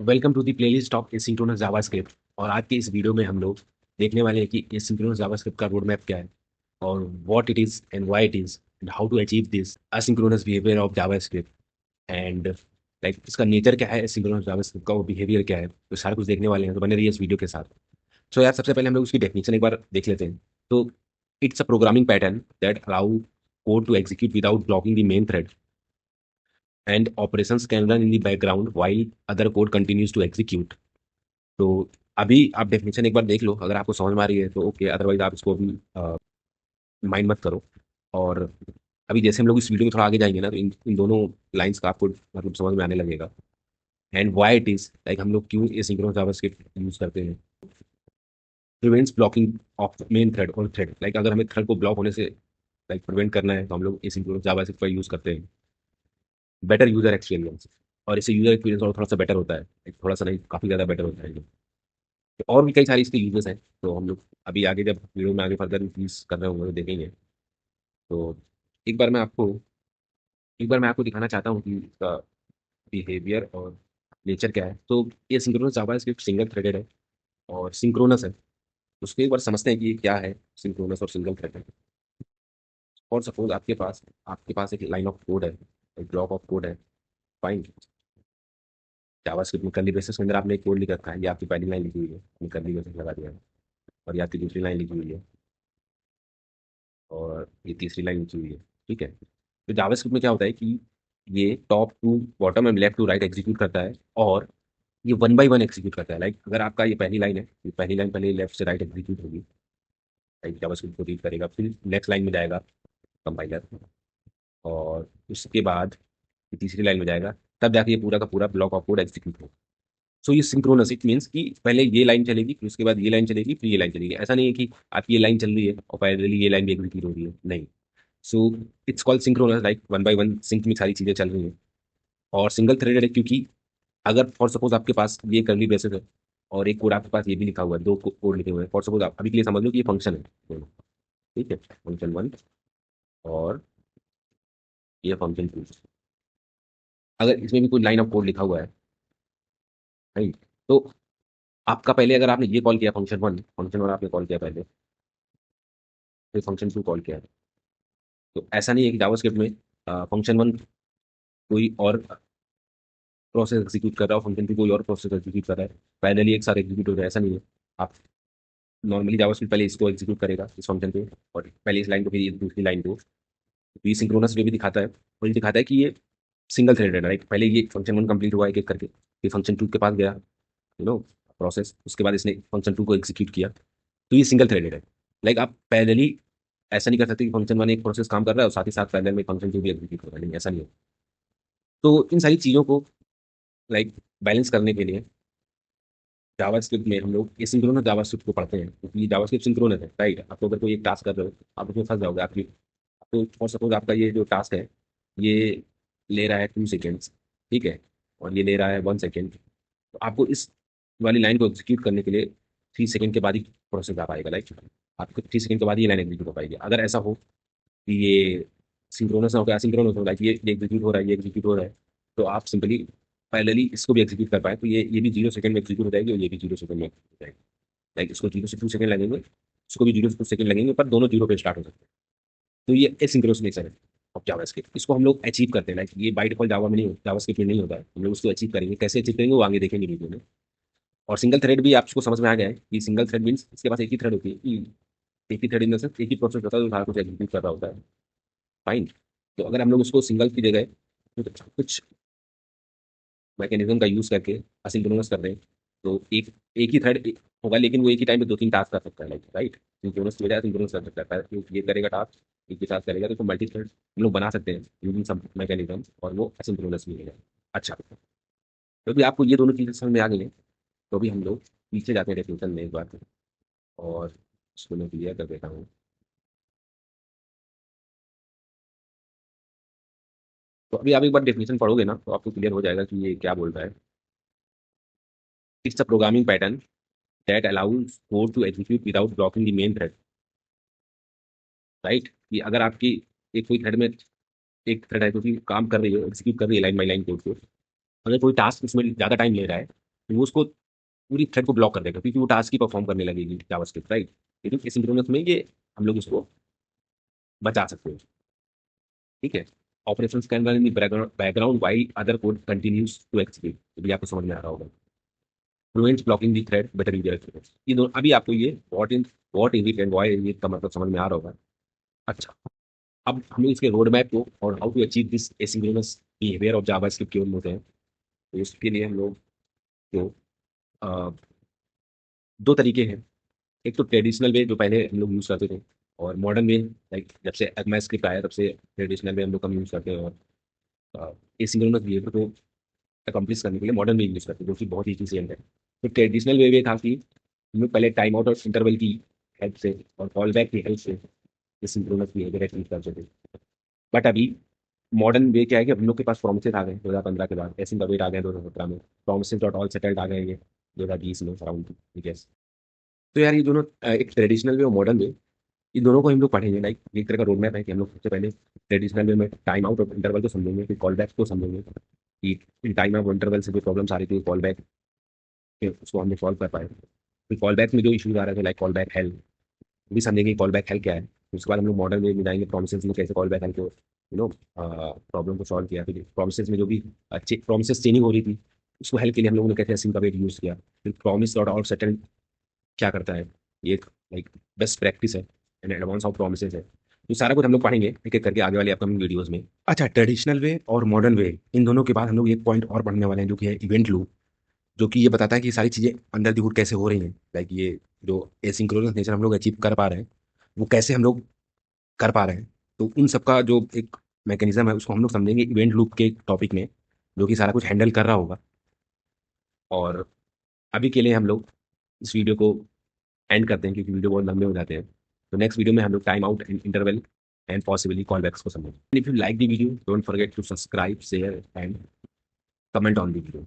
Welcome to the playlist of asynchronous JavaScript. और आज के इस वीडियो में हम लोग देखने वाले हैं कि एसिंक्रोनस जावास्क्रिप्ट का रोड मैप क्या है और what it is and why it is and how to achieve this asynchronous behaviour of JavaScript and like इसका नेचर क्या है, एसिंक्रोनस जावास्क्रिप्ट का वो बिहेवियर क्या है, तो सारा कुछ देखने वाले हैं। तो बने रहिए इस वीडियो के साथ। सो यार, सबसे पहले हम लोग उसकी डेफिनेशन एक बार देख लेते हैं। तो it's a programming pattern that allow code to execute without blocking the main thread and operations can run in the background while other code continues to execute। तो अभी आप डेफिनेशन एक बार देख लो, अगर आपको समझ में आ रही है तो ओके, अदरवाइज आप इसको अभी माइंड मत करो। और अभी जैसे हम लोग इस वीडियो में थोड़ा आगे जाएंगे ना, तो इन दोनों लाइंस का आपको मतलब समझ में आने लगेगा। And why it is like हम लोग क्यों ये सिंक्रोनस जावास्क्रिप्ट यूज करते हैं। Prevents blocking of main thread और थ्रेड, लाइक अगर हमें थ्रेड को ब्लॉक होने से लाइक प्रिवेंट करना है तो हम लोग ये सिंक्रोनस जावास्क्रिप्ट का यूज करते हैं। बेटर यूजर एक्सपीरियंस, और इससे यूजर एक्सपीरियंस और थोड़ा सा बेटर होता है, like थोड़ा सा नहीं, काफी ज्यादा बेटर होता है ये। तो और भी कई सारी इसके यूजेस हैं, तो हम लोग अभी आगे जब वीडियो में आगे फर्दर यूज कर रहे होंगे तो देखेंगे। तो एक बार मैं आपको एक बार मैं आपको दिखाना चाहता हूँ कि इसका बिहेवियर और नेचर क्या है। तो ये सिंक्रोनस जावास्क्रिप्ट सिंगल थ्रेडेड है और सिंक्रोनस है। उसको एक बार समझते हैं कि ये क्या है, सिंक्रोनस और सिंगल थ्रेडेड। और सपोज आपके पास एक लाइन ऑफ कोड है, एक ब्लॉक ऑफ कोड है। फाइन। जावास्क्रिप्ट में कर्ली ब्रेसेस के अंदर आपने एक कोड लिख रखा है, ये आपकी पहली लाइन लिखी हुई है, आपने कर्ली ब्रेसेस लगा दिया है। और ये आपकी दूसरी लाइन लिखी हुई है, और ये तीसरी लाइन लिखी हुई है। ठीक है। तो जावास्क्रिप्ट में क्या होता है कि ये top to bottom and left to right execute करता है, और ये वन बाय वन एग्जीक्यूट करता है। लाइक अगर आपका ये पहली लाइन है, ये पहली लाइन पहले लेफ्ट से राइट एग्जीक्यूट होगी। लाइक जावास्क्रिप्ट को रीड करेगा, फिर नेक्स्ट लाइन में जाएगा कंपाइलर, और उसके बाद ये तीसरी लाइन में जाएगा, तब जाके ये पूरा का पूरा ब्लॉक ऑफ कोड एग्जीक्यूट होगा। सो ये सिंक्रोनस, इट मीन्स कि पहले ये लाइन चलेगी, फिर उसके बाद ये लाइन चलेगी, फिर ये लाइन चलेगी। ऐसा नहीं है कि आपकी ये लाइन चल रही है और पैरेलली ये लाइन भी एग्जीक्यूट हो रही है, नहीं। So it's called synchronous, like one by one sync में सारी चीजें चल रही हैं। और सिंगल थ्रेडेड है क्योंकि अगर फॉर सपोज आपके पास ये कर्ली ब्रेसेस है और एक कोड आपके पास ये भी लिखा हुआ है, दो कोड लिखे हुए हैं। फॉर सपोज आप अभी के लिए समझ लो कि ये फंक्शन है दोनों। ठीक है, फंक्शन वन और ये फंक्शन टू। अगर इसमें भी कोई लाइन ऑफ कोड लिखा हुआ है, राइट, तो आपका पहले अगर आपने ये कॉल किया फंक्शन वन आपने कॉल किया पहले, फिर फंक्शन टू कॉल किया है। तो ऐसा नहीं है कि जावास्क्रिप्ट में फंक्शन वन कोई और प्रोसेस एग्जीक्यूट कर रहा हो, फंक्शन टू कोई और प्रोसेस एग्जीक्यूट कर रहा है, पैरेलली एक साथ एग्जीक्यूट हो रहा है, ऐसा नहीं है। आप नॉर्मली जावास्क्रिप्ट पहले इसको एग्जीक्यूट करेगा, इस फंक्शन को, और पहले इस लाइन को, फिर ये दूसरी लाइन को। तो ये सिंक्रोनस वे भी दिखाता है, और ये दिखाता है कि ये सिंगल थ्रेडेड है। राइट, पहले ये फंक्शन वन कंप्लीट हुआ एक एक करके, फिर फंक्शन टू के पास गया, प्रोसेस, उसके बाद इसने फंक्शन टू को एग्जीक्यूट किया। तो ये सिंगल थ्रेडेड है। लाइक आप पैरेलली ऐसा नहीं कर सकते कि फंक्शन वन एक प्रोसेस काम कर रहा है और साथ ही साथ पैरेलल में फंक्शन टू भी एग्जीक्यूट कर रहा है, नहीं, ऐसा नहीं है। तो इन सारी चीज़ों को लाइक बैलेंस करने के लिए जावास्क्रिप्ट में हम लोग एसिंक्रोनस जावास्क्रिप्ट को पढ़ते हैं, क्योंकि जावास्क्रिप्ट सिंक्रोनस है। राइट, आपको अगर कोई एक टास्क कर रहे हो, आप उसमें फंस जाओगे। आपको फॉर सपोज आपका ये जो टास्क है, ये ले रहा है 2 सेकेंड्स, ठीक है, और ये ले रहा है 1 सेकेंड। तो आपको इस वाली लाइन को एग्जीक्यूट करने के लिए 3 सेकेंड के बाद ही प्रोसेस आ पाएगा। लाइक आपको 3 सेकेंड के बाद ये लाइन एग्जीक्यूट हो पाएगी। अगर ऐसा हो कि ये सिंक्रोनस ना हो, एसिंक्रोनस हो, लाइक ये एग्जीक्यूट हो रहा है, ये एग्जीक्यूट हो रहा है, तो आप सिंपली पैरेलली इसको भी एग्जीक्यूट कर पाए, तो ये भी 0 सेकंड में एग्जीक्यूट हो जाएगी और ये भी 0 सेकंड में execute हो जाएगी। लाइक इसको 0 से 2 सेकंड लगेंगे, इसको भी 0 से 2 सेकंड लगेंगे, पर दोनों जीरो पे स्टार्ट हो सकते हैं। तो ये एसिंक्रोनस नेचर है ऑफ जावास्क्रिप्ट। इसको हम लोग अचीव करते हैं। लाइक ये बाय डिफॉल्ट जावा में नहीं, जावास्क्रिप्ट में नहीं होता है। हम लोग उसको अचीव करेंगे, कैसे अचीव करेंगे वो आगे देखेंगे वीडियो में। और सिंगल थ्रेड भी आपको समझ में आ गया है कि सिंगल थ्रेड मीन्स इसके पास एक ही थ्रेड होती है, कि एक ही थ्रेड इन द सेंस एक ही प्रोसेस होता है जो सारा कुछ एग्जीक्यूट कर रहा होता है। फाइन। तो अगर हम लोग उसको सिंगल की जगह कुछ मैकेनिज्म का यूज करके असिंक्रोनस कर दें, तो एक एक ही थ्रेड होगा, लेकिन वो एक ही टाइम पे दो तीन टास्क कर सकता है। लाइक राइट, सिंक्रोनस की बजाय सिंक्रोनस कर सकता है। ये करेगा टास्क, एक के साथ करेगा, तो मल्टी थ्रेड हम लोग बना सकते हैं यूजिंग सम मैकेनिज्म, और वो असिंक्रोनस भी है। अच्छा, तो भी आपको ये दोनों चीजें समझ में आ गई हैं, तो भी हम लोग पीछे जाते हैं डेफिनेशन में एक बार, और इसको मैं क्लियर कर देता हूँ। तो अभी आप एक बार डेफिनेशन पढ़ोगे ना, तो आपको क्लियर हो जाएगा कि ये क्या बोल रहा है। It's a programming pattern that allows code to execute without blocking the main thread. Right, कि अगर आपकी एक कोई थ्रेड में एक थ्रेड है जो कि काम कर रही है, एग्जीक्यूट कर रही है लाइन बाई लाइन कोड को, अगर कोई टास्क उसमें ज़्यादा टाइम ले रहा है, तो वो उसको पूरी थ्रेड को ब्लॉक कर देगा क्योंकि वो टास्क ही परफॉर्म करने लगेगी जावास्क्रिप्ट, राइट। लेकिन एसिंक्रोनस में ये हम लोग इसको बचा सकते हैं, ठीक है। Operations can run in background while other code continues to execute, तो भी आपको समझ में आ रहा होगा। Fluent blocking the thread better user experience, ये दोनों अभी आपको ये what is it and why is it का मतलब समझ में आ रहा होगा। अच्छा, अब हमें इसके रोड मैप को और how to achieve this asynchronous behaviour of JavaScript केवल होते हैं। तो इसके लिए हम लोग जो अ, दो तरीके हैं। एक तो ट्रेडिशनल वे जो पहले हम लोग यूज़ करते थे, और मॉडर्न वे, लाइक जब से एगमा स्क्रिप्ट आया तब से ट्रेडिशनल वे हम लोग कम यूज़ करते हैं, और एसिंक्रोनस बिहेवियर को अकम्प्लिश करने के लिए मॉडर्न वे यूज़ करते हैं, जो कि बहुत ही इफिशियंट है। तो ट्रेडिशनल वे था कि हम लोग पहले टाइम आउट और इंटरवल की हेल्प से और कॉल बैक की हेल्प से एसिंक्रोनस बिहेवियर अचीव करते थे। बट अभी मॉडर्न वे क्या है कि हम लोग के पास प्रोमिसेस आ गए 2015 के बाद, एसिंक वेट आ गए 2017 में, प्रोमिसेस डॉट ऑल सेटल्ड आ गए ये 2020 में अराउंड, ठीक है। तो यार ये दोनों एक ट्रेडिशनल वे और मॉडर्न वे, इन दोनों को हम लोग पढ़ेंगे। लाइक एक तरह का रोड मैप है कि हम लोग सबसे पहले ट्रेडिशनल वे में टाइम आउट और इंटरवल को समझेंगे, फिर कॉल बैक को समझेंगे कि इन टाइम आउट इंटरवल से जो प्रॉब्लम्स आ रही थी कॉल बैक के उसको हमने सॉल्व कर पाए। फिर कॉल बैक में जो इशूज आ रहे थे लाइक कॉल बैक हेल्प, वो भी समझेंगे कॉल बैक हेल्प क्या है। उसके बाद हम लोग मॉडर्न वे में जाएंगे, प्रोमिसेस में कैसे कॉल बैक हेल्प को प्रॉब्लम को सॉल्व किया। फिर प्रोमिसेस में जो भी अच्छी प्रोमिसेस चेंजिंग हो रही थी उसको हेल्प के लिए हम लोगों ने कैसे सिम का वेट यूज़ किया। फिर प्रॉमिस डॉट आउट सेटल क्या करता है, ये एक लाइक बेस्ट प्रैक्टिस है एंड एडवांस ऑफ प्रोमिसेस है। तो सारा कुछ हम लोग पढ़ेंगे एक एक करके आगे वाले अपकमिंग वीडियोस में। अच्छा, ट्रेडिशनल वे और मॉडर्न वे, इन दोनों के बाद हम लोग एक पॉइंट और पढ़ने वाले हैं जो कि है इवेंट लूप, जो कि ये बताता है कि सारी चीज़ें अंडर द हुड कैसे हो रही हैं। लाइक ये जो एसिंक्रोनस नेचर हम लोग अचीव कर पा रहे हैं वो कैसे हम लोग कर पा रहे हैं। तो उन सबका जो एक मैकेनिज्म है उसको हम लोग समझेंगे इवेंट लूप के टॉपिक में, जो कि सारा कुछ हैंडल कर रहा होगा। और अभी के लिए हम लोग इस वीडियो को एंड करते हैं क्योंकि वीडियो बहुत लंबे हो जाते हैं। तो नेक्स्ट वीडियो में हम लोग timeout and interval and possibly callbacks को समझेंगे। If you like the video don't forget to subscribe share and comment on the video.